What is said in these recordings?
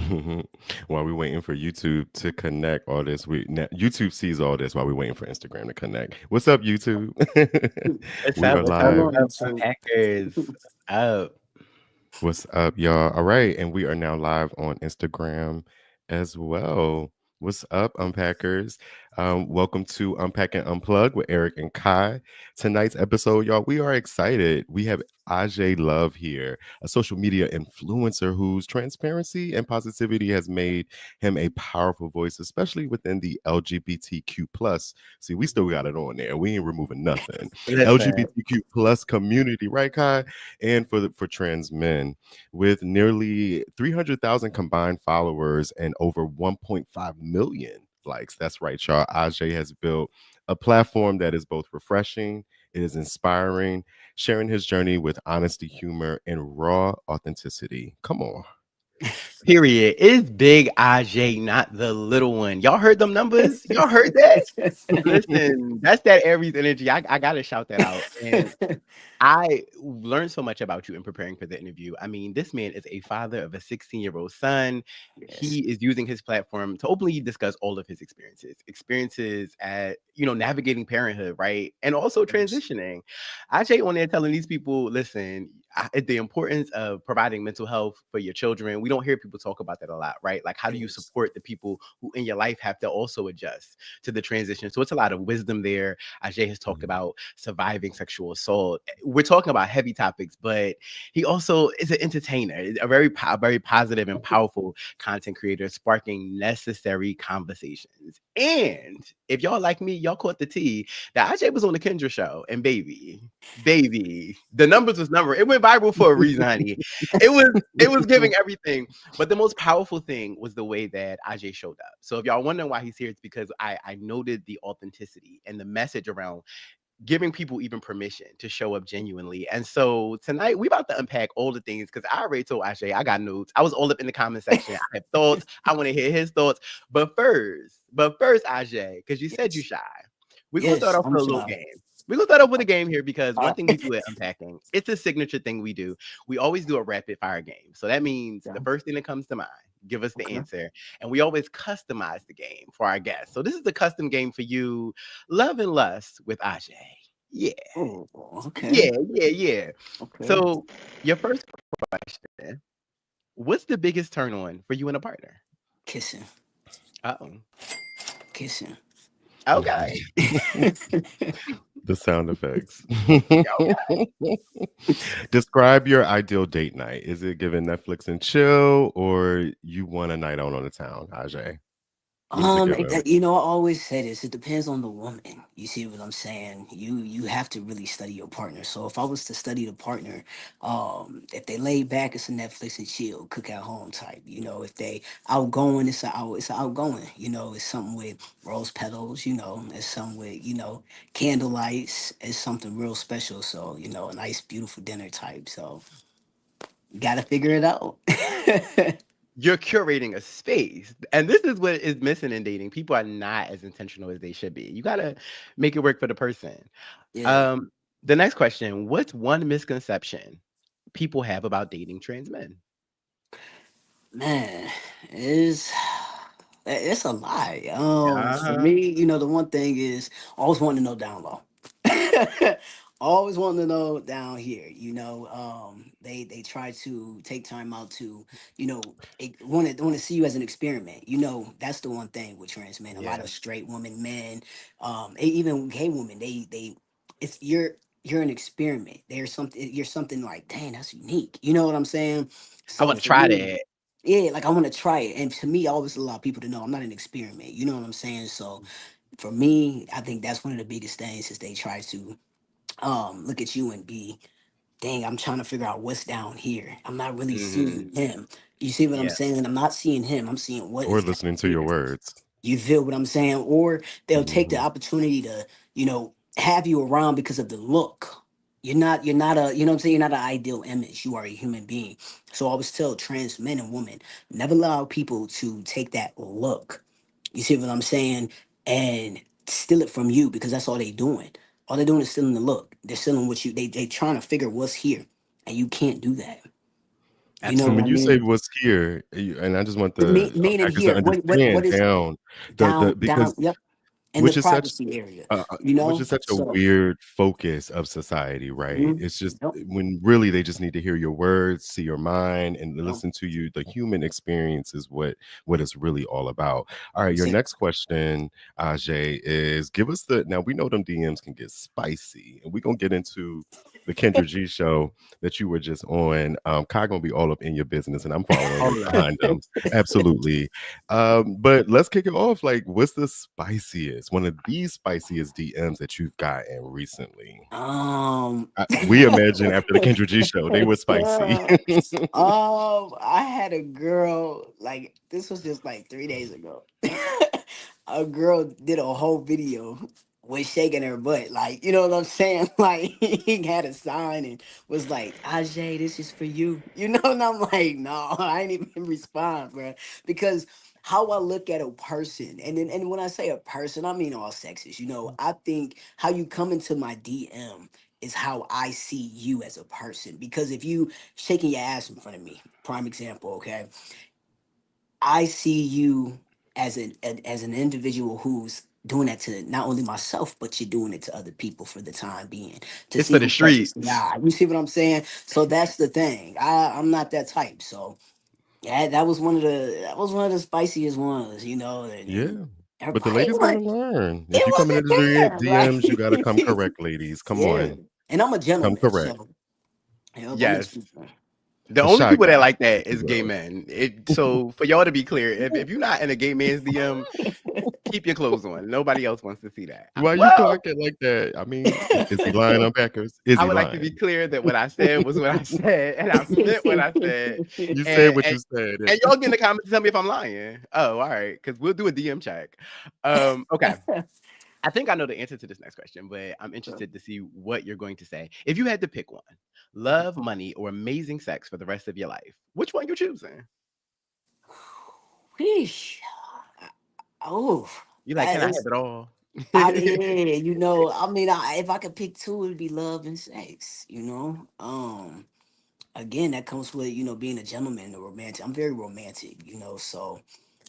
While we're waiting for YouTube to connect all this, YouTube sees all this while we're waiting for Instagram to connect. What's up, YouTube? What's We up? are What's up? live. What's up, unpackers? Up. What's up, y'all? All right, and we are now live on Instagram as well. What's up, unpackers? Welcome to Unpacking Unplugged with Eric and Kai. Tonight's episode, y'all, we are excited. We have Ajay Love here, a social media influencer whose transparency and positivity has made him a powerful voice, especially within the LGBTQ plus. See, we still got it on there. We ain't removing nothing. Listen, LGBTQ plus community, right, Kai? And for trans men, with nearly 300,000 combined followers and over 1.5 million likes. That's right, y'all. Ajay has built a platform that is both refreshing, it is inspiring, sharing his journey with honesty, humor, and raw authenticity. Come on. period. It's big Ajay, not the little one. Y'all heard them numbers? Y'all heard that? Listen, that's that Aries energy. I gotta shout that out. And I learned so much about you in preparing for the interview. I mean, this man is a father of a 16-year-old son. Yes. He is using his platform to openly discuss all of his experiences at, navigating parenthood, right? And also Yes. transitioning. Ajay on there telling these people, listen, the importance of providing mental health for your children. We don't hear people talk about that a lot, right? Like, how do you Yes. support the people who in your life have to also adjust to the transition? So it's a lot of wisdom there. Ajay has talked Mhm. about surviving sexual assault. We're talking about heavy topics, but he also is an entertainer, a very positive and powerful content creator, sparking necessary conversations. And if y'all like me, y'all caught the tea that Ajay was on the Kendra show, and baby, the numbers was number. It went viral for a reason, honey. It was giving everything. But the most powerful thing was the way that Ajay showed up. So if y'all wondering why he's here, it's because I noted the authenticity and the message around giving people even permission to show up genuinely. And so tonight we about to unpack all the things because I already told Ajay I got notes. I was all up in the comment section. I have thoughts. I want to hear his thoughts. But first, Ajay, because you said you Yes. shy, we're gonna start Yes. off I'm with a little shy. game. We're gonna start off with a game here because one Uh, thing we do at unpacking, it's a signature thing we do. We always do a rapid fire game. So that means yeah. the first thing that comes to mind, give us the Okay. answer. And we always customize the game for our guests. So this is a custom game for you, Love and Lust with Ajay. Yeah, Oh, okay. yeah. Okay. So your first question, what's the biggest turn on for you and a partner? Kissing. Uh-oh. Kissing. Okay. The sound effects. Okay. Describe your ideal date night. Is it giving Netflix and chill, or you want a night out on the town, Ajay? What is it giving? I always say this. It depends on the woman. You see what I'm saying? You have to really study your partner. So if I was to study the partner, if they lay back, it's a Netflix and chill, cook at home type. If they outgoing, it's a outgoing. It's something with rose petals. It's something with candlelights. It's something real special. So a nice, beautiful dinner type. So gotta figure it out. You're curating a space. And this is what is missing in dating. People are not as intentional as they should be. You gotta make it work for the person. Yeah, Um, the next question, what's one misconception people have about dating trans men? man, is it's a lie. For Uh-huh. me, the one thing is always wanting to know down low. Always wanting to know down here. They try to take time out to, want to see you as an experiment. That's the one thing with trans men. A lot Yeah. of straight women, men, even gay women, it's you're an experiment. There's something you're something like, dang, that's unique. You know what I'm saying? I So want to for try me, that. yeah, like I want to try it. And to me, I always allow people to know I'm not an experiment. You know what I'm saying? So for me, I think that's one of the biggest things is they try to look at you and be, dang, I'm trying to figure out what's down here. I'm not really seeing Mhm. him. You see what I'm Yeah. saying? I'm not seeing him. I'm seeing what Or is down listening to your here. words. You feel what I'm saying? Or they'll take the Mhm. opportunity to, have you around because of the look. You're not a, what I'm saying? You're not an ideal image. You are a human being. So I always tell trans men and women, never allow people to take that look. You see what I'm saying? And steal it from you because that's all they doing. All they're doing is stealing the look. They're stealing what you they trying to figure what's here. And you can't do that. You know And what when I Absolutely. you say mean? what's here, and I just want the Meaning unpackers to here, what understand is down the down? because Yep, in the which is such privacy area. You which know, is such a so weird focus of society, right? mhm, It's just yep, when really they just need to hear your words, see your mind, and yep. listen to you. The human experience is what it's really all about. All right, That's your it. next question, Ajay, is give us the now we know them DMs can get spicy, and we're gonna get into the Kendra G show that you were just on. Kai gonna be all up in your business, and I'm following Hold right up. behind them. Absolutely. But let's kick it off. Like, what's the spiciest, one of these spiciest DMs that you've gotten recently? Um, We imagine after the Kendra G show, they were spicy. I had a girl like this was just like 3 days ago. A girl did a whole video with shaking her butt, like you know what I'm saying. Like he had a sign and was like, "Ajay, this is for you," you know. And I'm like, "No, I ain't even respond, bro," because how I look at a person, and when I say a person, I mean all sexes. You know, I think how you come into my DM is how I see you as a person. Because if you shaking your ass in front of me, prime example, okay, I see you as an individual who's doing that to not only myself, but you're doing it to other people for the time being to It's see for the who catches the streets. eye. You see what I'm saying? So that's the thing. I'm not that type. So yeah, that was one of the spiciest ones, you know, and Yeah. But the everybody ladies got to like learn. If it you coming wasn't into the there, DMs, you got to come like correct, ladies. Come yeah. on. And I'm a Come gentleman, correct. so yep, I'm a Yes. gentleman. The A only shy people that guy, like if that you is gay will. men. So for y'all to be clear, if you're not in a gay man's DM, keep your clothes on. Nobody else wants to see that. Why you Well, clock it like that? I mean, is he lying on Packers? Is I he would like to be lying? clear that what I said was what I said, and I meant what I said. You said And what and, you said. and y'all get in the comments and tell me if I'm lying. Oh, all right, because we'll do a DM check. Okay. I think I know the answer to this next question, but I'm interested to see what you're going to say. If you had to pick one, love, money, or amazing sex for the rest of your life, which one you choosing? Sheesh. Oh, You like, that can I have is. it all? Yeah, you know, I mean, if I could pick two, it'd be love and sex. You know, again, that comes with being a gentleman and a romantic. I'm very romantic, so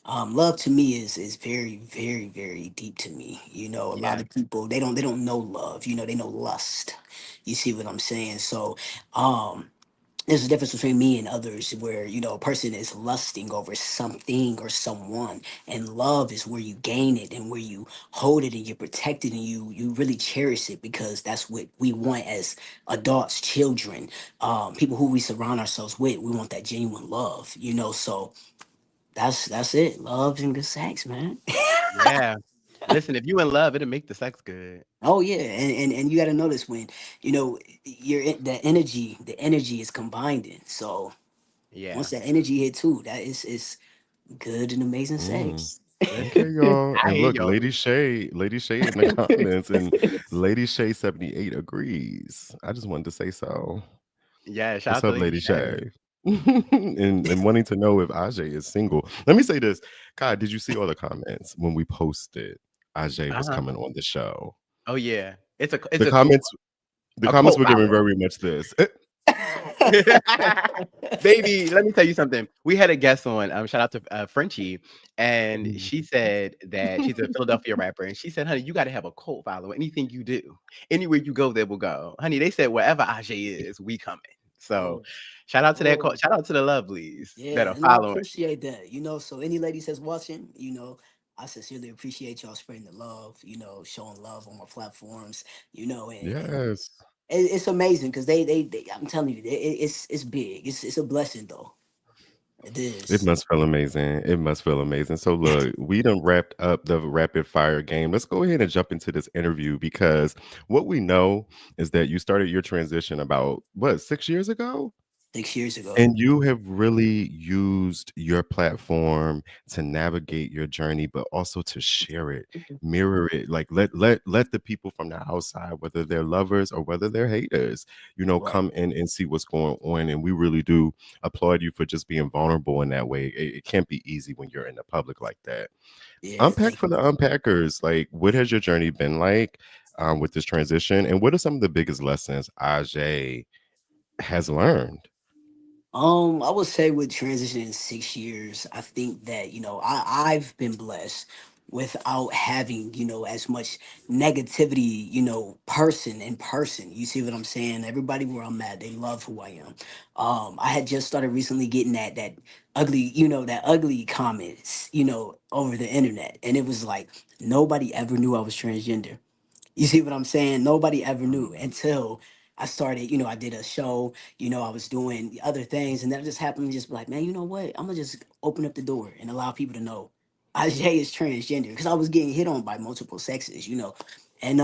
love to me is very, very, very deep to me. You know, a lot Yeah, of people they don't know love. You know, they know lust. You see what I'm saying? So, um, there's a difference between me and others where a person is lusting over something or someone, and love is where you gain it and where you hold it and you protect it and you really cherish it, because that's what we want as adults, children, people who we surround ourselves with. We want that genuine love, so that's it. Love and good sex, man. yeah. Listen, if you in love, it'll make the sex good. Oh yeah, and you got to notice when the energy is combining. So once Yeah. that energy hit too, that is good and amazing Mm. sex. Listen, Okay, y'all. I And hear look, y'all. Lady Shay in the comments, and Lady Shay 78 agrees. I just wanted to say so. Yeah, shout What's out to up, Lady Lady Shay. Shay? and wanting to know if Ajay is single. Let me say this. Kai, did you see all the comments when we posted Ajay was Uh-huh. coming on the show? Oh yeah. It's a it's The a cult comments, the a comments cult were giving following. very much this. Baby, let me tell you something. We had a guest on. Shout out to Frenchie, and Mm. she said that she's a Philadelphia rapper, and she said, "Honey, you got to have a cult follower. Anything you do, anywhere you go, they will go." Honey, they said wherever Ajay is, we coming. So, Oh, shout out to that cult. oh, Shout out to the lovelies that yeah, are and I following. appreciate that. So any ladies that's watching, I sincerely appreciate y'all spreading the love. Showing love on my platforms. And Yes. it's amazing because they I'm telling you, it's big. It's a blessing though. It It is. must feel amazing. It must feel amazing. So look, we done wrapped up the rapid fire game. Let's go ahead and jump into this interview because what we know is that you started your transition about what, 6 years ago? 6 years ago. And you have really used your platform to navigate your journey, but also to share it, mirror it. Like let the people from the outside, whether they're lovers or whether they're haters, Right. come in and see what's going on. And we really do applaud you for just being vulnerable in that way. It can't be easy when you're in the public like that. Yeah. Unpack Thank for the you. unpackers. Like, what has your journey been like with this transition? And what are some of the biggest lessons Ajay has learned? I would say with transitioning 6 years, I think that, I've been blessed without having, as much negativity, person in person. You see what I'm saying? Everybody where I'm at, they love who I am. I had just started recently getting that ugly, that ugly comments, over the internet. And it was like nobody ever knew I was transgender. You see what I'm saying? Nobody ever knew until I started, I did a show, I was doing other things, and that just happened to just be like, man, you know what? I'm gonna just open up the door and allow people to know Ajay is transgender because I was getting hit on by multiple sexes. And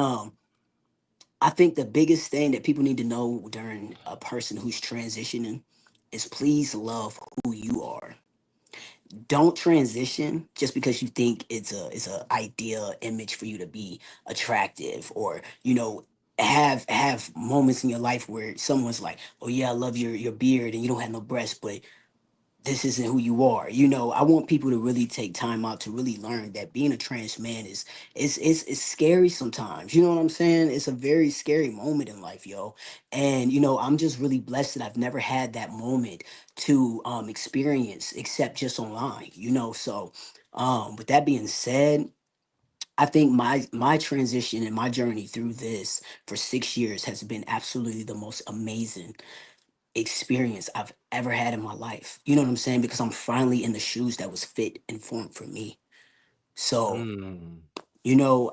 I think the biggest thing that people need to know during a person who's transitioning is please love who you are. Don't transition just because you think it's a ideal image for you to be attractive, or have moments in your life where someone's like, oh yeah, I love your beard and you don't have no breasts, but this isn't who you are. I want people to really take time out to really learn that being a trans man is scary sometimes. You know what I'm saying? It's a very scary moment in life, yo. And I'm just really blessed that I've never had that moment to experience except just online. So with that being said, I think my transition and my journey through this for 6 years has been absolutely the most amazing experience I've ever had in my life. You know what I'm saying? Because I'm finally in the shoes that was fit and formed for me. So, Mm.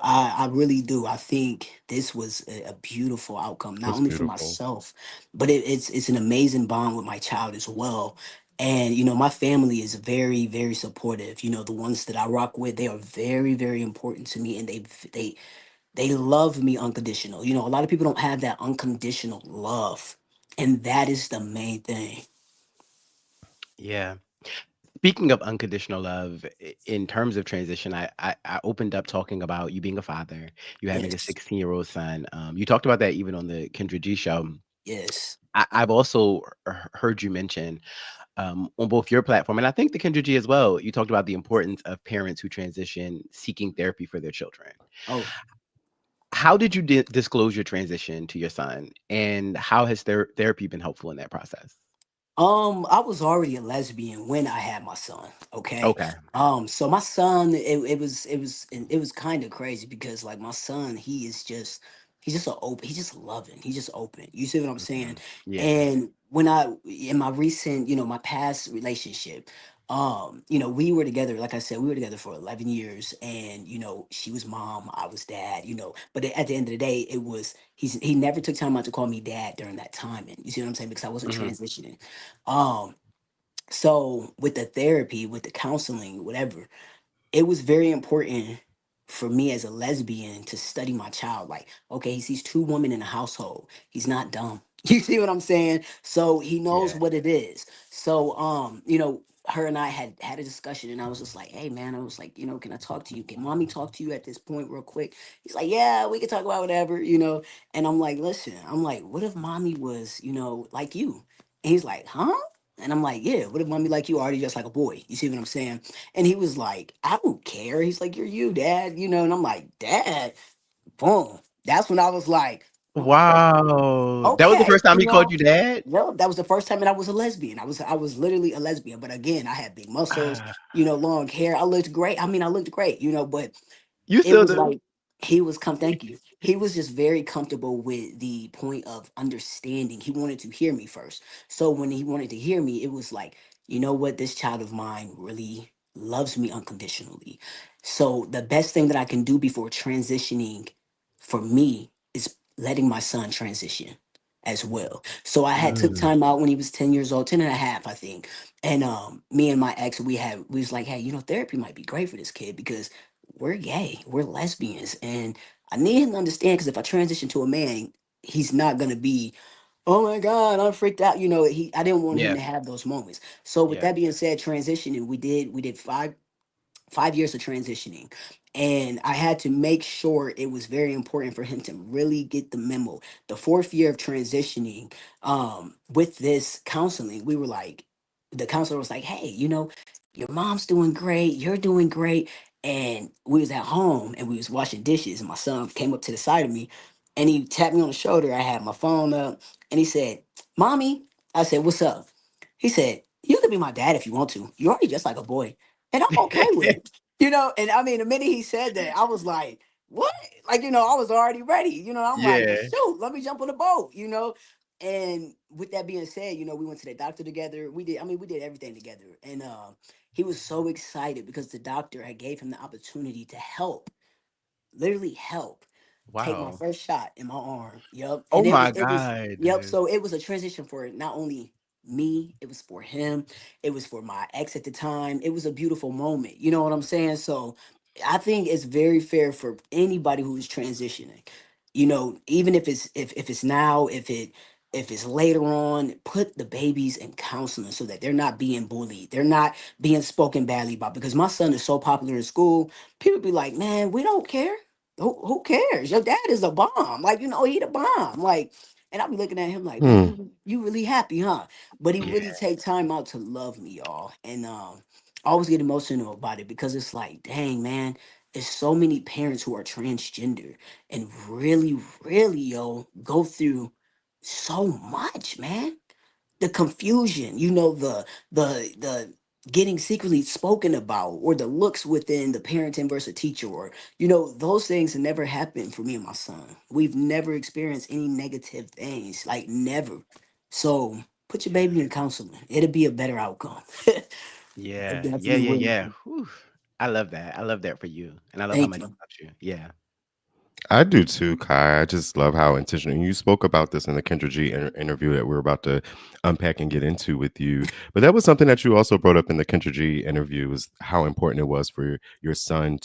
I really do. I think this was a beautiful outcome, not That's only for beautiful. myself, but it's an amazing bond with my child as well. And my family is very, very supportive. The ones that I rock with, they are very, very important to me, and they love me unconditional. A lot of people don't have that unconditional love, and that is the main thing. Yeah. Speaking of unconditional love, in terms of transition, I opened up talking about you being a father, you having a Yes, 16-year-old son. You talked about that even on the Kendra G show. yes. I've also heard you mention on both your platform, and I think the Kendra G as well. You talked about the importance of parents who transition seeking therapy for their children. Oh, How did you disclose your transition to your son, and how has therapy been helpful in that process? I was already a lesbian when I had my son. Okay. Okay. So my son, it was kind of crazy because like my son, he's just he's just loving, he's just open. You see what I'm saying? Mhm. Yeah. And when in my recent, my past relationship, we were together. Like I said, we were together for 11 years, and she was mom, I was dad. But at the end of the day, he never took time out to call me dad during that time, and you see what I'm saying, because I wasn't Hmm. transitioning. um so with the therapy, with the counseling, whatever, it was very important for me as a lesbian to study my child. Like, okay, he sees two women in a household. He's not dumb. You see what I'm saying? So he knows Yeah. what it is. So, her and I had a discussion, and I was just like, hey, man, I was like, can I talk to you? Can mommy talk to you at this point, real quick? He's like, yeah, we can talk about whatever. And I'm like, listen, I'm like, what if mommy was, like you? And he's like, huh? And I'm like, yeah, what if mommy like you already just like a boy? You see what I'm saying? And he was like, I don't care. He's like, you're you, dad, and I'm like, dad, boom. That's when I was like, okay, Wow. That was the okay, first time he called you dad? that was the first time that I was a lesbian. I was literally a lesbian. But again, I had big muscles, Ah, long hair. I looked great. I mean, I looked great, but you it still was do? like thank you, he was just very comfortable with the point of understanding. He wanted to hear me first. So when he wanted to hear me, it was like, you know what, this child of mine really loves me unconditionally. So the best thing that I can do before transitioning for me is letting my son transition as well. So I had took Mm. time out when he was 10 years old, 10 and a half, I think. And me and my ex, we was like, hey, therapy might be great for this kid because we're gay, we're lesbians, and I need him to understand, because if I transition to a man, he's not gonna be, oh my god, I'm freaked out. I didn't want him Yeah. to have those moments. So with Yeah. that being said, transitioning, we did 5 years of transitioning, and I had to make sure it was very important for him to really get the memo. The fourth year of transitioning, with this counseling, we were like, the counselor was like, hey, your mom's doing great, you're doing great. And we was at home and we was washing dishes, and my son came up to the side of me and he tapped me on the shoulder. I had my phone up, and he said, mommy. I said, what's up? He said, "You can be my dad if you want to. You're already just like a boy, and I'm okay with it." You know, and I mean, the minute he said that, I was like, "What?" Like, I was already ready. I'm like, Yeah. "Shoot, let me jump on the boat." And with that being said, we went to the doctor together. We did everything together, and he was so excited because the doctor had gave him the opportunity to help, literally help take my Wow. first shot in my arm. Yep. Oh And my it was God. yep. So it was a transition for not only me, it was for him, it was for my ex at the time. It was a beautiful moment. You know what I'm saying? So I think it's very fair for anybody who's transitioning. Even if it's now, if it's later on, put the babies in counseling so that they're not being bullied. They're not being spoken badly about, because my son is so popular in school. People be like, "Man, we don't care. Who cares? Your dad is a bomb. Like, he the bomb." Like, and I be looking at him like, "Man, Hmm. you really happy, huh?" But he Yeah. really take time out to love me, y'all. And I always get emotional about it because it's like, dang, man, there's so many parents who are transgender and really, really, go through so much, man. The confusion, the getting secretly spoken about, or the looks within the parenting versus teacher, or those things have never happened for me and my son. We've never experienced any negative things, like never. So put your baby in counseling. It'll be a better outcome. It Yeah. Yeah. definitely Yeah. will. Yeah. Whew. I love that. I love that for you. And I love how Thank much you. he loves you. Yeah. I do too, Kai. I just love how intentional you spoke about this in the Kendra G interview that we're about to unpack and get into with you. But that was something that you also brought up in the Kendra G interview, was how important it was for your son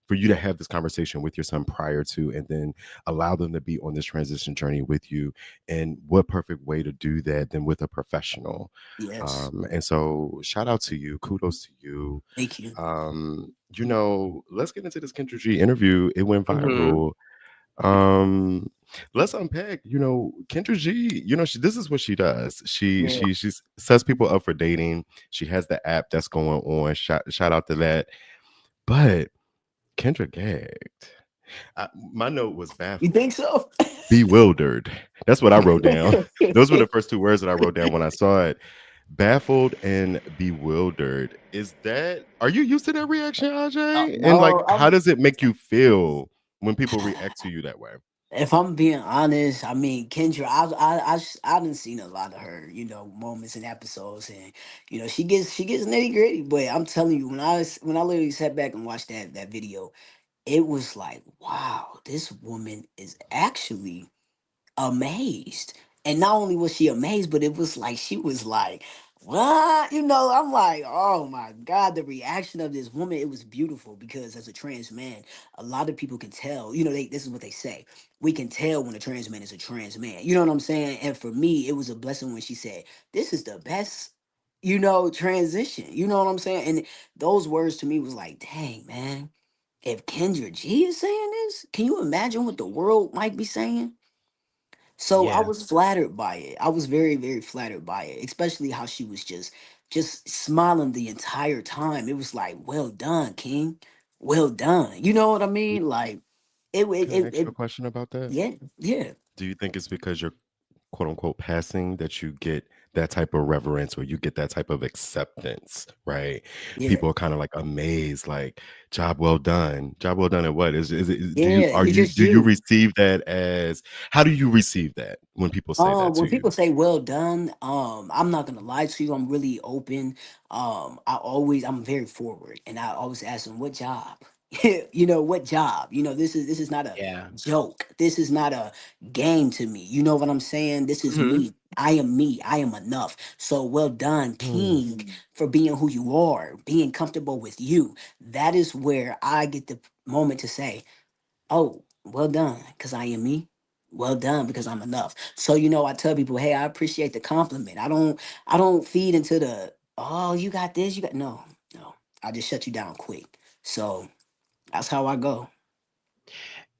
for you to have this conversation with your son prior to, and then allow them to be on this transition journey with you. And what perfect way to do that than with a professional. Yes. And so shout out to you. Kudos to you. Thank you. Let's get into this Kendra G interview. It went Hmm. viral. Um, let's unpack. Kendra G. This is what she does. Yeah. She sets people up for dating. She has the app that's going on. Shout out to that. But Kendra gagged. My note was You baffled, think so? bewildered. That's what I wrote down. Those were the first two words that I wrote down when I saw it. Baffled and bewildered. Are you used to that reaction, Ajay? And like, No, how I'm. does it make you feel when people react to you that way? If I'm being honest, I mean, Kendra, I done seen a lot of her, moments and episodes, and she gets nitty gritty. But I'm telling you, when I literally sat back and watched that video, it was like, wow, this woman is actually amazed. And not only was she amazed, but it was like she was like, "What?" I'm like, "Oh my God," the reaction of this woman, it was beautiful, because as a trans man, a lot of people can tell, this is what they say. We can tell when a trans man is a trans man. You know what I'm saying? And for me, it was a blessing when she said, "This is the best, transition." You know what I'm saying? And those words to me was like, dang, man, if Kendra G is saying this, can you imagine what the world might be saying? So I Yeah. was flattered by it. I was very, very flattered by it, especially how she was just smiling the entire time. It was like, "Well done, King. Well done." You know what I Y- mean? Like Can I ask you a question about that? yeah, yeah, Do you think it's because you're quote unquote passing that you get that type of reverence, or you get that type of acceptance, right? yeah, People are kind of like amazed, like, job well done. Job well done at what? Do you yeah. You're just do you you. receive that as how do you receive that when people say that to When you? people say well done, I'm not gonna lie to you. I'm really open. I'm very forward, and I always ask them what job. What job. This is not a Yeah. joke. This is not a game to me. You know what I'm saying? This is Hmm. me. I am me. I am enough. So well done, Hmm. King, for being who you are, being comfortable with you. That is where I get the moment to say, "Oh, well done, because I am me. Well done, because I'm enough." So I tell people, "Hey, I appreciate the compliment. I don't feed into the, oh, you got this, you got no, no. I just shut you down quick." So that's how I go.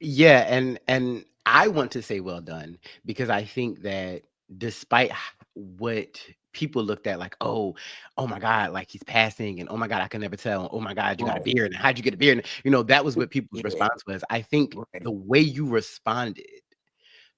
Yeah, and I want to say well done because I think that despite what people looked at like, oh my God, like he's passing, and oh my God, I can never tell. Oh my God, you got a Right. beard, and how'd you get a beard? And, that was what people's Yeah. response was. I think Right. the way you responded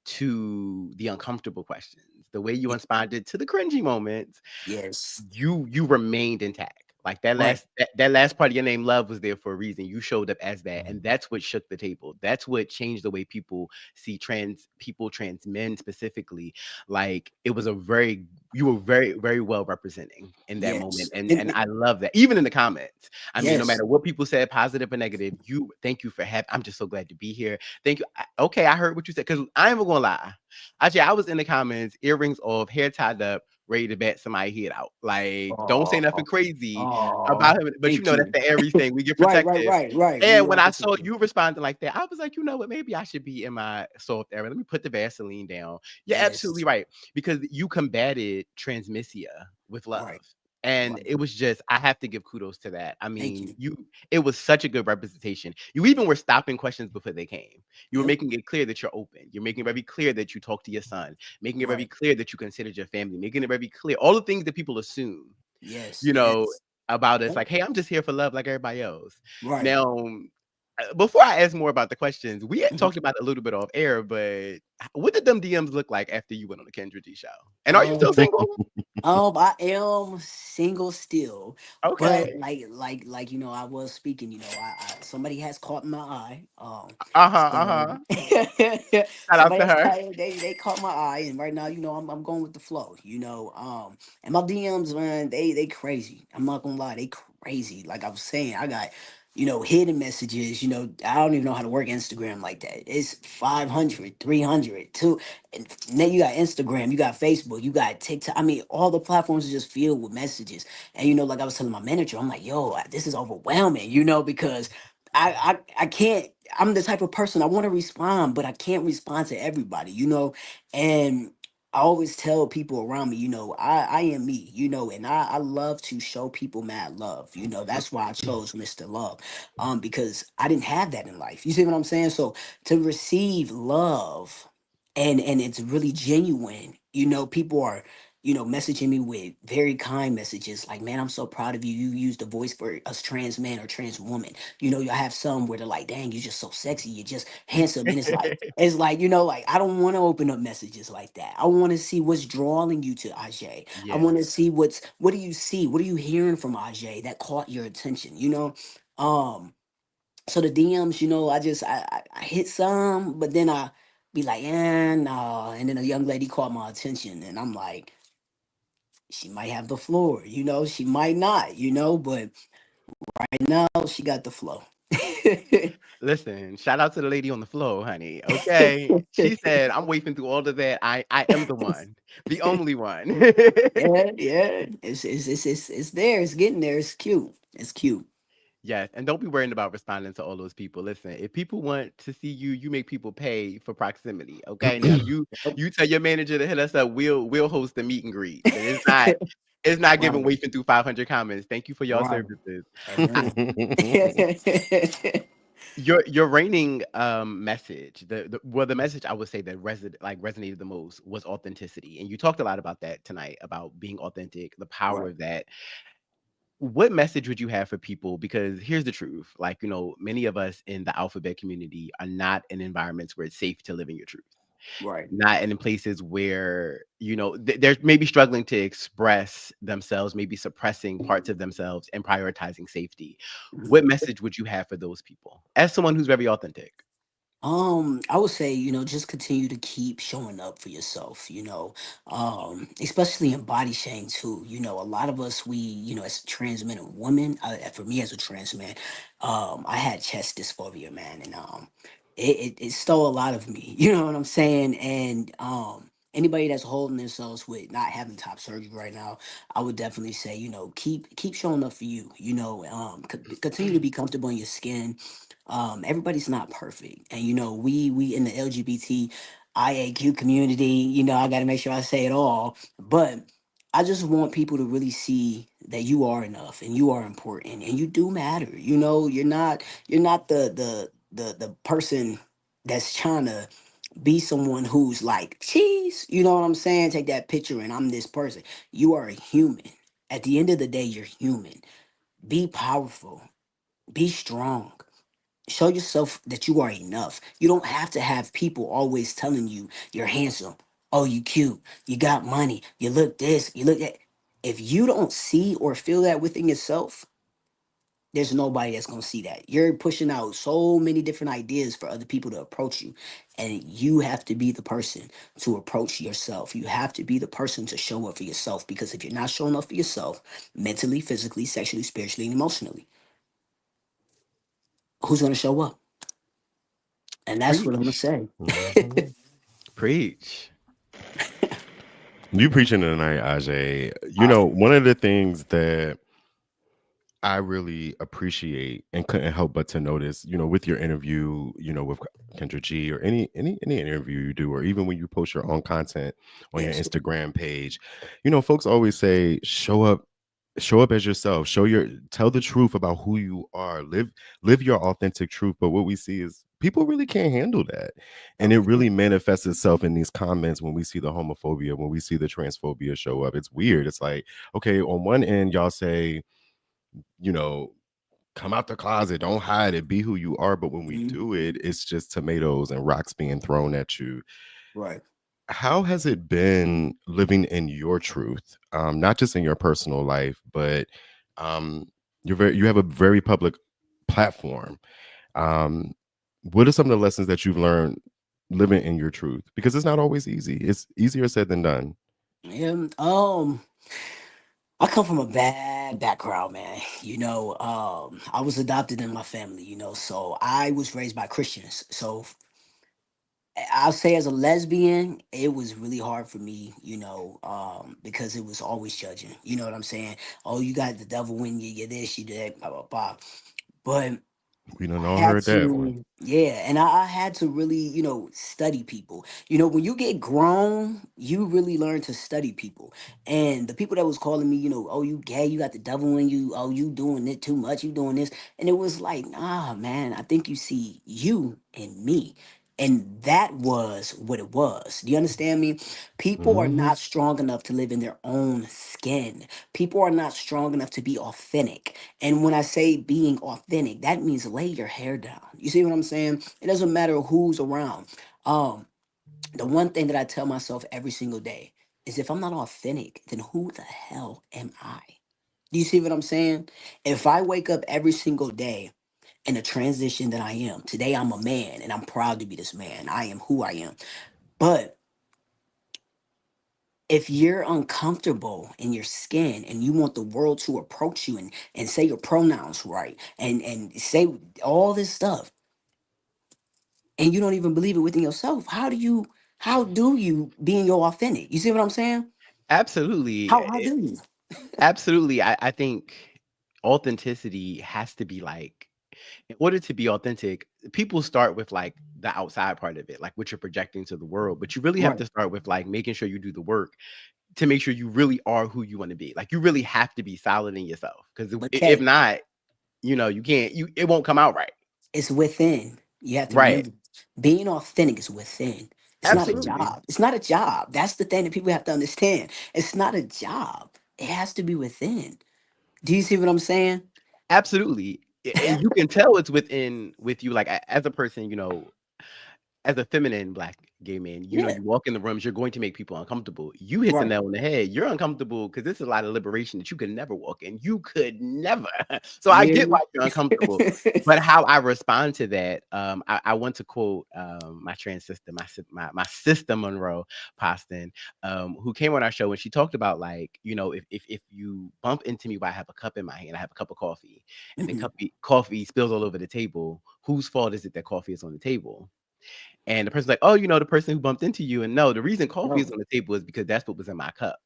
to the uncomfortable questions, the way you responded to the cringy moments, Yes. you remained intact. Like Right. that last part of your name, love, was there for a reason. You showed up as that, and that's what shook the table. That's what changed the way people see trans people, trans men specifically. Like, it was a very you were very well representing in that moment, Yes. and I love that. Even in the comments, I mean, no Yes. matter what people said, positive or negative, you thank you for having. I'm just so glad to be here. Thank you. Okay, I heard what you said, because I ain't even gonna lie. Actually, I was in the comments, earrings off, hair tied up, ready to bat somebody head out. Like, don't say nothing Oh, crazy oh, about him. But thank that's you. the Aries thing. We get Right, right, protective. right, right. We And are when I saw protected. you responding like that, I was like, you know what? Maybe I should be in my soft area. Let me put the Vaseline down. You're absolutely Yes. right. Because you combated transmisia with Right, love. And right. it was just, I have to give kudos to that. I Thank mean, you. it was such a good representation. You even were stopping questions before they came. You were Yep. making it clear that you're open. You're making it very clear that you talk to your son, making it very Right. clear that you considered your family, making it very clear all the things that people assume, Yes. you know, Yes. about us. Yep. Like, hey, I'm just here for love, like everybody else. Right. Now, before I ask more about the questions, we had Mhm. talked about it a little bit off air, but what did them DMs look like after you went on the Kendra G show? And are you still Um, single? I am single still, but Okay. I was speaking. Somebody has caught my eye. Uh huh. Uh So huh. Shout out somebody to has her. they caught my eye, and right now, I'm going with the flow. And my DMs, man, they crazy. I'm not gonna lie, they crazy. Like I was saying, I got hidden messages. I don't even know how to work Instagram like that. It's 500, 300, and then you got Instagram, you got Facebook, you got TikTok. I mean, all the platforms are just filled with messages. And like I was telling my manager, I'm like, yo, this is overwhelming, because I can't. I'm the type of person I want to respond, but I can't respond to everybody, And I always tell people around me, I am me, and I love to show people mad love. That's why I chose Mr. Love, because I didn't have that in life. You see what I'm saying? So to receive love, and it's really genuine. People are messaging me with very kind messages like, man, I'm so proud of you. You use the voice for us trans man or trans woman. You have some where they're like, dang, you're just so sexy, you're just handsome. And it's like, I don't want to open up messages like that. I want to see what's drawing you to Ajay. I want to Yes. see what do you see? What are you hearing from Ajay that caught your attention? So the DMs, I hit some, but then I be like, no. And then a young lady caught my attention, and I'm like, she might have the floor, she might not, but right now she got the flow. Listen, shout out to the lady on the floor, honey. Okay. She said, I'm waving through all of that. I am the one, the only one. Yeah, yeah. It's there. It's getting there. It's cute. It's cute. Yes, and don't be worrying about responding to all those people. Listen, if people want to see you, you make people pay for proximity. Okay, now you tell your manager to hit us up. We'll host the meet and greet, but it's not giving Right, wafting through 500 comments. Thank you for your right. services. I, Amen. your reigning message, the message I would say that resonated the most was authenticity, and you talked a lot about that tonight about being authentic, the power Right, of that. What message would you have for people? Because here's the truth, like, many of us in the alphabet community are not in environments where it's safe to live in your truth, right. not in places where they're maybe struggling to express themselves, maybe suppressing parts of themselves and prioritizing safety. What Mhm. message would you have for those people as someone who's very authentic? I would say, just continue to keep showing up for yourself, especially in body shame too. A lot of us, as trans men and women, for me as a trans man, I had chest dysphoria, man, and it stole a lot of me. You know what I'm saying? And anybody that's holding themselves with not having top surgery right now, I would definitely say, keep showing up for you. Continue to be comfortable in your skin. Everybody's not perfect, and we in the LGBT IAQ community, I got to make sure I say it all, but I just want people to really see that you are enough and you are important and you do matter. You're not the person that's trying to be someone who's like, cheese, you know what I'm saying? Take that picture and I'm this person. You are a human. At the end of the day, you're human. Be powerful, be strong, Show yourself that you are enough. You don't have to have people always telling you you're handsome. Oh, you cute. You got money. You look this. You look that. If you don't see or feel that within yourself, there's nobody that's gonna see that. You're pushing out so many different ideas for other people to approach you. And you have to be the person to approach yourself. You have to be the person to show up for yourself. Because if you're not showing up for yourself, mentally, physically, sexually, spiritually, and emotionally, who's gonna show up? And that's what I'm gonna Preach. say. Mhm. Preach. You preaching tonight, Ajay. You Uh, know, one of the things that I really appreciate and couldn't help but to notice, you know, with your interview, you know, with Kendra G or any interview you do, or even when you post your own content on your yes. Instagram page, you know, folks always say, show up as yourself, tell the truth about who you are, live your authentic truth. But what we see is people really can't handle that. And it really manifests itself in these comments when we see the homophobia, when we see the transphobia show up. It's weird. It's like, okay, on one end, y'all say, you know, come out the closet, don't hide it, be who you are. But when we Mhm. do it, it's just tomatoes and rocks being thrown at you. Right. How has it been living in your truth, not just in your personal life, but um, you have a very public platform. Um, what are some of the lessons that you've learned living in your truth? Because it's not always easy. It's easier said than done. Yeah. I come from a bad background, man. I was adopted in my family, so I was raised by Christians. So I'll say as a lesbian, it was really hard for me, because it was always judging. You know what I'm saying? Oh, you got the devil in you, you're this, you that, blah, blah, blah. But We done I all had heard that one. to, yeah, and I had to really, study people. When you get grown, you really learn to study people. And the people that was calling me, oh, you gay, you got the devil in you, oh, you doing it too much, you doing this. And it was like, nah, man, I think you see you in me. And that was what it was. Do you understand me? People are Hmm. not strong enough to live in their own skin. People are not strong enough to be authentic. And when I say being authentic, that means lay your hair down. You see what I'm saying? It doesn't matter who's around. Um, the one thing that I tell myself every single day is if I'm not authentic, then who the hell am I? Do you see what I'm saying? If I wake up every single day in a transition that I am, today I'm a man and I'm proud to be this man. I am who I am. But if you're uncomfortable in your skin and you want the world to approach you and say your pronouns right and say all this stuff and you don't even believe it within yourself, how do you being your authentic? You see what I'm saying? Absolutely. How do you? Absolutely. I think authenticity has to be like, in order to be authentic, people start with like the outside part of it, like what you're projecting to the world. But you really have Right. to start with like making sure you do the work to make sure you really are who you want to be. Like you really have to be solid in yourself. Because But if Kay, not, you can't, it won't come out right. it's within. You have to Right. remember being authentic is within. It's not a Absolutely. job. It's not a job. That's the thing that people have to understand. It's not a job. It has to be within. Do you see what I'm saying? Absolutely. And you can tell it's within with you, like as a person, as a feminine black gay man, Yeah. you walk in the rooms, you're going to make people uncomfortable. You hit the Right. nail on the head. You're uncomfortable because this is a lot of liberation that you could never walk in. You could never. So I get Yeah. why you're uncomfortable. But how I respond to that, I want to quote my trans sister, my sister Monroe Poston, who came on our show and she talked about like, if you bump into me while I have a cup in my hand, I have a cup of coffee, and then Mhm. coffee spills all over the table. Whose fault is it that coffee is on the table? And the person's like, "Oh, the person who bumped into you." And no, the reason coffee is No. on the table is because that's what was in my cup.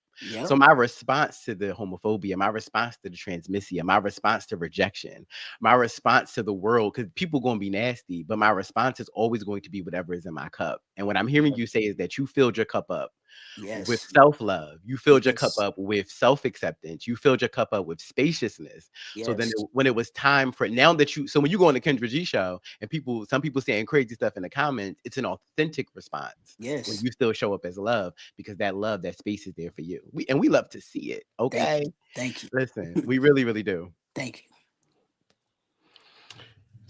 So Yep. my response to the homophobia, my response to the transmisia, my response to rejection, my response to the world, because people gonna be nasty, but my response is always going to be whatever is in my cup. And what I'm hearing you say is that you filled your cup up with Yes. self-love. You filled your cup Yes. up with self-acceptance. You filled your cup up with spaciousness. So then Yes. when it was time for now that so when you go on the Kendra G show and some people saying crazy stuff in the comments, it's an authentic response when Yes. you still show up as love because that love, that space is there for you. We love to see it. Thank Okay. you. Thank you. Listen, we really, really do. Thank you.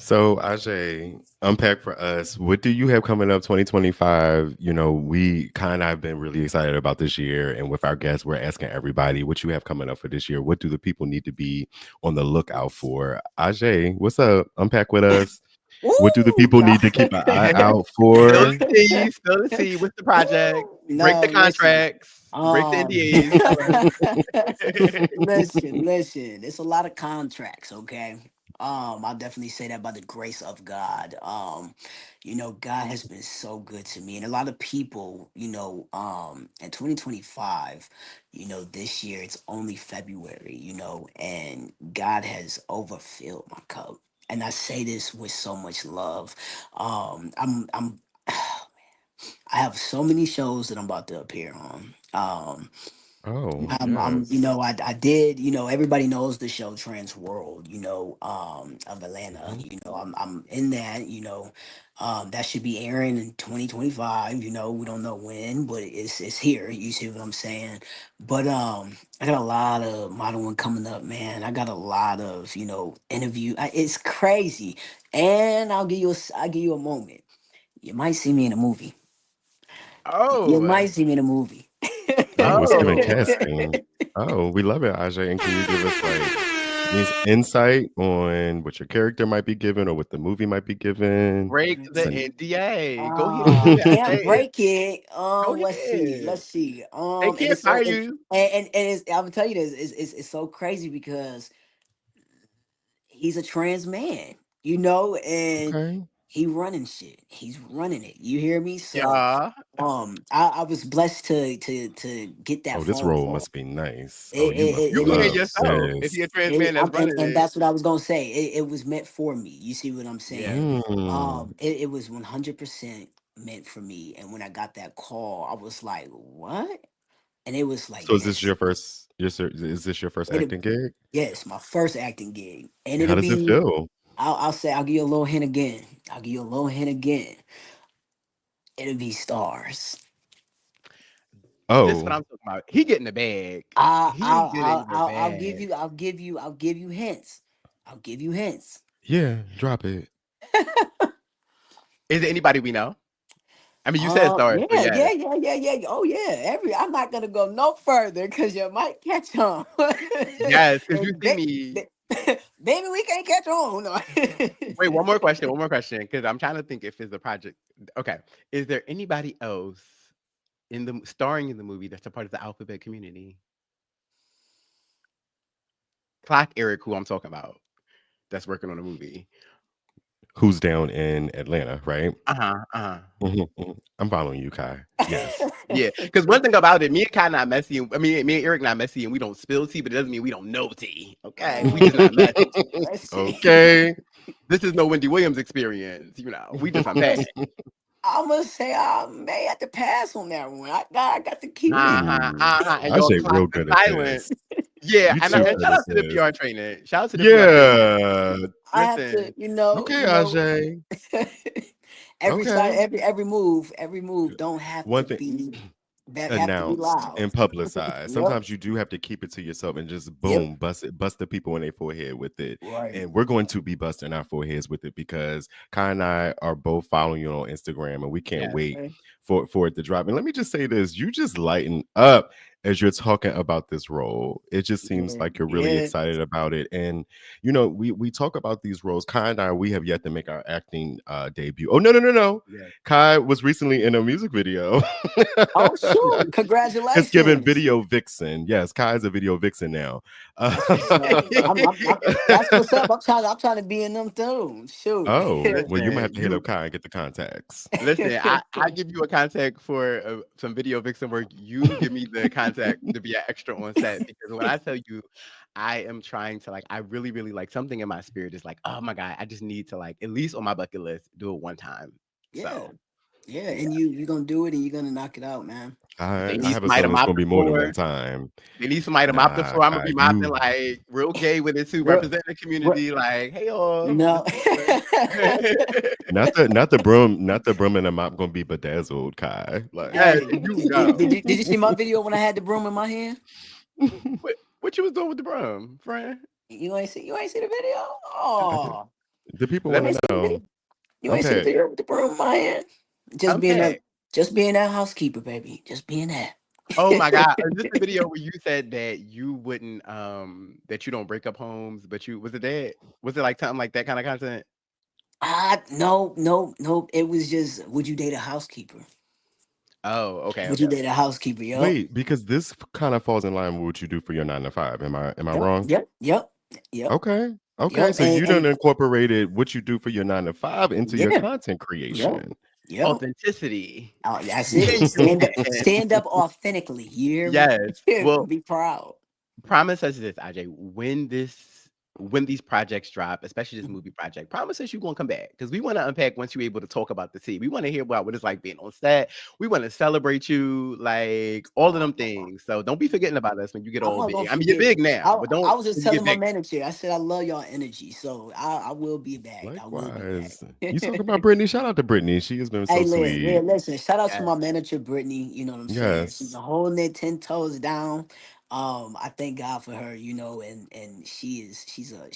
So, Ajay, unpack for us. What do you have coming up 2025? We kind of have been really excited about this year. And with our guests, we're asking everybody what you have coming up for this year. What do the people need to be on the lookout for? Ajay, what's up? Unpack with us. What do the Ooh, people no. need to keep an eye out Spill for? the tea, spill the tea. What's the project? Ooh, Break the no, listen. contracts, break the Um, NDAs. listen. It's a lot of contracts, okay? I'll definitely say that by the grace of God. God has been so good to me, and a lot of people, in 2025, this year it's only February, and God has overfilled my cup, and I say this with so much love. I'm I have so many shows that I'm about to appear on. Oh, You yes. know, I did, everybody knows the show Trans World, of Atlanta. Mhm. I'm in that, that should be airing in 2025. We don't know when, but it's here. You see what I'm saying? But I got a lot of modeling coming up, man. I got a lot of, interview. It's crazy. And I'll give you a moment. You might see me in a movie. You Oh, might see me in a movie. Oh, it's giving oh. casting. Oh, we love it, Ajay. And can you give us like any insight on what your character might be given or what the movie might be given? Break the Send- NDA. Go ahead, I do it, can't Ajay. break it. Go Let's see. ahead. Let's see. They And can't it's so fire and you. it's, I'm gonna tell you this. It's so crazy because he's a trans man, and okay. he running shit. He's running it. You hear me? So Yeah. I was blessed to get that Oh, this phone role call. must be nice. It Oh, you must You it, it being love is. yourself. If this. you're a trans man that's running And it. that's what I was gonna say. It was meant for me. You see what I'm saying? Yes. Mm. It was 100% meant for me. And when I got that call, I was like, "What?" And it was like So is this this. your first is this your first It acting gig? Yes, my first acting gig, and And how it'll does it be. feel? I'll say I'll give you a little hint again. I'll give you a little hint again. It'll be stars. This what Oh, I'm talking about. He getting the bag. I He getting the I'll give bag. you I'll give you hints. I'll give you hints. yeah, drop it. Is it anybody we know? I mean, you said stars, so yes. Yeah. Oh yeah. I'm not gonna go no further because you might catch on. Yes, because you And see me. baby, we can't catch on. No. Wait, one more question, because I'm trying to think if it's a project. Okay, is there anybody else in the starring in the movie that's a part of the alphabet community? Clock Eric, who I'm talking about, that's working on the movie. Who's down in Atlanta, right? Uh huh. Uh huh. I'm following you, Kai. Yes. Yeah, because one thing about it, me and Kai not messy. I mean, me and Eric not messy, and we don't spill tea, but it doesn't mean we don't know tea. Okay, we just not messy. Let's see. Okay. This is no Wendy Williams experience. We just unpack. I'm gonna say I may have to pass on that one. I got to keep it. Uh-huh, Ooh, uh-huh, and y'all Ajay clock real the good at silence. this. Yeah, You too and Yeah, good shout at out to the this. PR training. Shout out to the PR training. Yeah. I have to, Listen, Okay, Ajay. Okay. every move don't have One to thing be have to be announced loud. and publicized. Yep. Sometimes you do have to keep it to yourself and just Yep. boom, bust the people in their forehead with it. Right. And we're going to be busting our foreheads with it because Kai and I are both following you on Instagram and we can't yes. wait Okay. for it to drop. And let me just say this, you just lighten up as you're talking about this role. It just seems Yeah. like you're really Yeah. excited about it. And we talk about these roles. Kai and I, we have yet to make our acting debut. Oh no. Yes. Kai was recently in a music video. Oh shoot! It's given Congratulations. video vixen. Yes, Kai is a video vixen now. That's what's up. That's what's up. I'm trying to be in them too. Shoot. Oh, well, you might Listen, have to hit up Kai and get the contacts. listen. I give you a contact for some video vixen work. You give me the contact to be an extra on set because when I tell you, I am trying to I really, really like something in my spirit is like, oh my god, I just need to at least on my bucket list do it one time. Yeah. So Yeah. yeah, And you gonna do it and you're gonna knock it out, man. they I need have a somebody to feeling it's mop gonna the be more than one floor. time. They need somebody to mop the Nah, floor. I'm gonna Kai, be mopping you real gay with it too, Real, represent the real, community. Like, hey y'all, this no. is Lauren. not the broom and the mop gonna be bedazzled, Kai. Like Yes, Hey, you know. did you see my video when I had the broom in my hand? What you was doing with the broom, friend? You ain't see the video? Oh. The people Let You want me ain't to see know. me. You ain't see Unpack. the girl with the broom in my hand. unpack. Just being that housekeeper, baby. Just being that. Oh my God. Is this the video where you said that you wouldn't that you don't break up homes, but you was it that? Was it like something like that kind of content? No, no, no. It was just, would you date a housekeeper? Oh, okay, Would okay, you date okay. a housekeeper? Yup. Wait, because this kind of falls in line with what you do for your 9 to 5. Am I Yep. wrong? Yep. Yep. Yep. Okay. Okay. Yep. So you done And incorporated what you do for your 9 to 5 into your yeah. content Yep. creation. Yep. Authenticity. That's it. Genuine. Stand up authentically. You hear me? Yes. Well, Be proud. promise us this, Ajay. When these projects drop, especially this movie project, promise us you're gonna come back because we want to unpack once you're able to talk about the tea. We want to hear about what it's like being on set. We want to celebrate you, like all of them things. So don't be forgetting about us when you get I'm all not big. gonna I mean, you're forget. big now, but I don't was just when you get telling my big. manager. I said I love y'all energy, so I will be back. I will be Likewise. You talk back. about Brittany. Shout out to Brittany. She has been so Hey, listen, sweet. listen. Shout out to Yes. my manager, Brittany. You know what I'm saying? She's Yes. holding it 10 toes down. I thank God for her. And she's a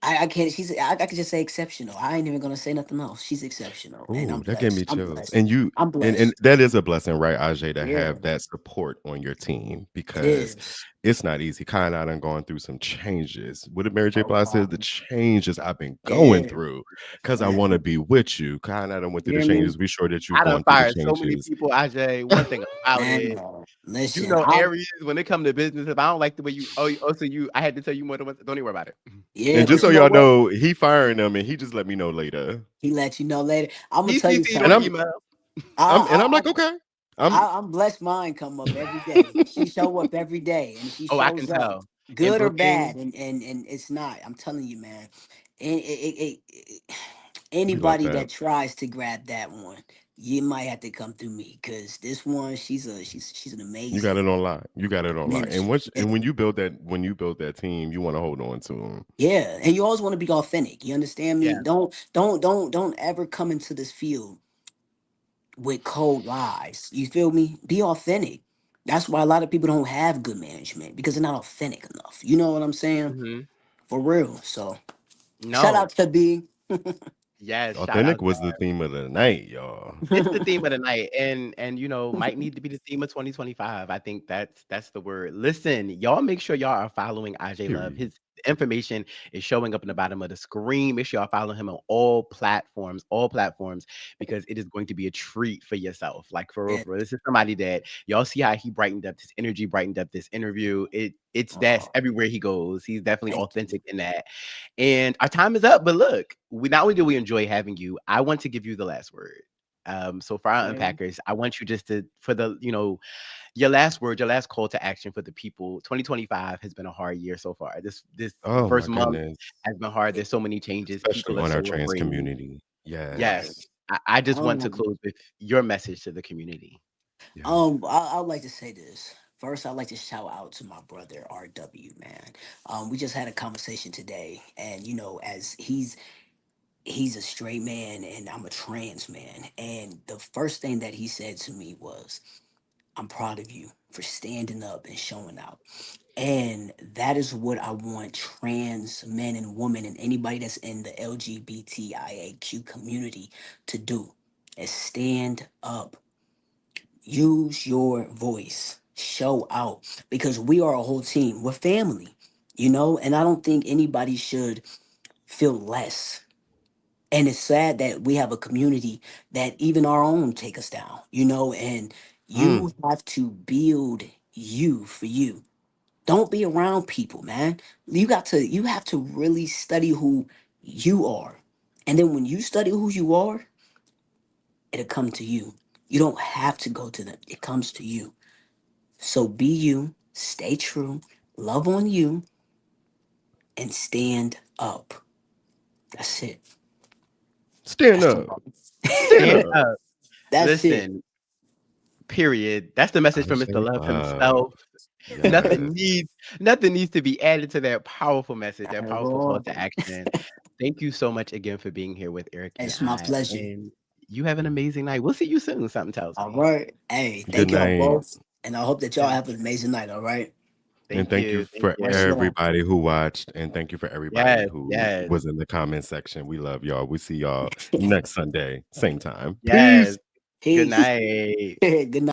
I can't. I could just say exceptional. I ain't even gonna say nothing else. She's exceptional, and I'm Ooh, that gave me blessed. I'm chills. blessed. And you I'm and blessed. that is a blessing, right, Ajay, to Yeah, have that support on your team it because is. it's not easy. Kai and I done gone through some changes. What did Mary J. No Blige says? The problem. changes I've been going Yeah, through because I yeah. want to be with you. Kai and I done went You through the hear me, changes. Be sure that you've I done gone through the fired so many changes. people, Ajay. One thing about man? it, you Listen, know, Aries, when it come to business, if I don't like the way you also you I had to tell you more than once. Don't even worry about it. yeah, And Don't just but so even you know y'all what? know, he firing them and he just let me know later. He let you know later. I'm gonna he tell you CC'd on And the something. email. I'm I, like, okay. I'm I'm blessed. Mine come up every day. She show up every day, and she Oh, I can shows up, tell. And good or bad, booking, and it's not. I'm telling you, man. And we love anybody that. that tries to grab that one, you might have to come through me because this one, she's an You got it amazing on lock. You got it on lock. And manager. once Yeah, and when you build that team, you want to hold on to them. yeah, and you always want to be authentic. You understand me? yeah. Don't ever come into this field with cold lies. You feel me? Be authentic. That's why a lot of people don't have good management because they're not authentic enough. You know what I'm saying? Mhm. For real. So shout No. out to B. Yes, shout Authentic out. was the theme of the night, y'all. It's the theme of the night, and might need to be the theme of 2025. I think that's the word. Listen, y'all make sure y'all are following Aj Love. Period. His information is showing up in the bottom of the screen. Make sure y'all follow him on all platforms, because it is going to be a treat for yourself. Like for real, Yeah. for real. This is somebody that y'all see how he brightened up his energy, brightened up this interview. It's that's Oh, everywhere he goes. He's definitely thank you. authentic in that. And our time is up. But look, we not only do we enjoy having you, I want to give you the last word. So for our Okay. unpackers, I want you just to for the your last word, your last call to action for the people. 2025 has been a hard year so far. This the Oh my first month goodness. has been hard. There's so many changes. Especially People are on our so trans afraid. community. Yes. Right. Yes. I just want to Um, close with your message to the community. Yeah. I'd like to say this. First, I'd like to shout out to my brother RW, man. We just had a conversation today, and as he's a straight man and I'm a trans man. And the first thing that he said to me was, I'm proud of you for standing up and showing out. And that is what I want trans men and women and anybody that's in the LGBTIAQ community to do is stand up, use your voice, show out, because we are a whole team. We're family, and I don't think anybody should feel less. And it's sad that we have a community that even our own take us down, and Mm. you have to build you for you. Don't be around people, man. You have to really study who you are. And then when you study who you are, it'll come to you. You don't have to go to them. It comes to you. So be you, stay true, love on you, and stand up. That's it. Stand That's up. the Stand Stand up. up. That's it. Listen, period. That's the message from Mr. Ajay Love Love. himself. Yes. Nothing needs nothing needs to be added to that powerful message, that powerful call All to action. Thank you so much again for being here with Eric and It's my I. pleasure. And you have an amazing night. We'll see you soon. Something tells All me. right. Hey, Good thank y'all night. both. And I hope that y'all Yeah. have an amazing night. All right. And Thank thank you you. Thank for Much you. love. everybody who watched, and thank you for everybody Yes, who yes, was in the comment section. We love y'all. We see y'all next Sunday, same time. yes. Peace. Good Peace. night. Good night.